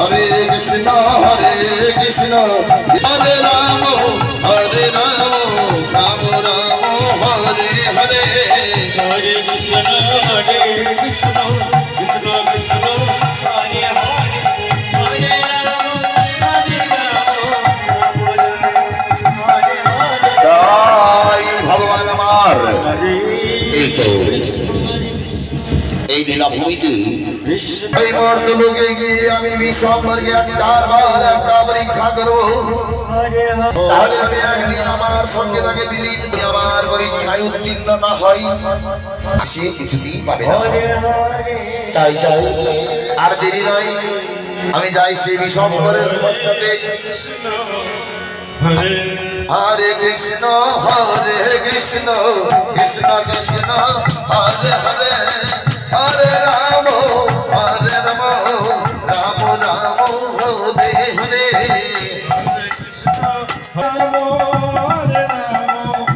হরে কৃষ্ণ হরে রাম রাম রাম হরে হরে হরে কৃষ্ণ কৃষ্ণ কৃষ্ণ হরে হরে হরে রাম হরে হরে জয় ভগবান আমার। এই তো এই লীলাভূমিতে এই মর্ত লোকে গিয়ে আমি বিশ্বম্বরকে একটা পরীক্ষা করবো। তাহলে আমি একদিন আমার সঙ্গে তাকে বিলীন করে আমার পরীক্ষায় উত্তীর্ণ না হয় সে কিছুতেই পাবে না। তাই চাই আর দেরি নয়, আমি যাই সেই বিশ্বম্বরের পশ্চাতে। হরে কৃষ্ণ কৃষ্ণ কৃষ্ণ হরে হরে হরে রাম রাম রাম হরে হরে রাম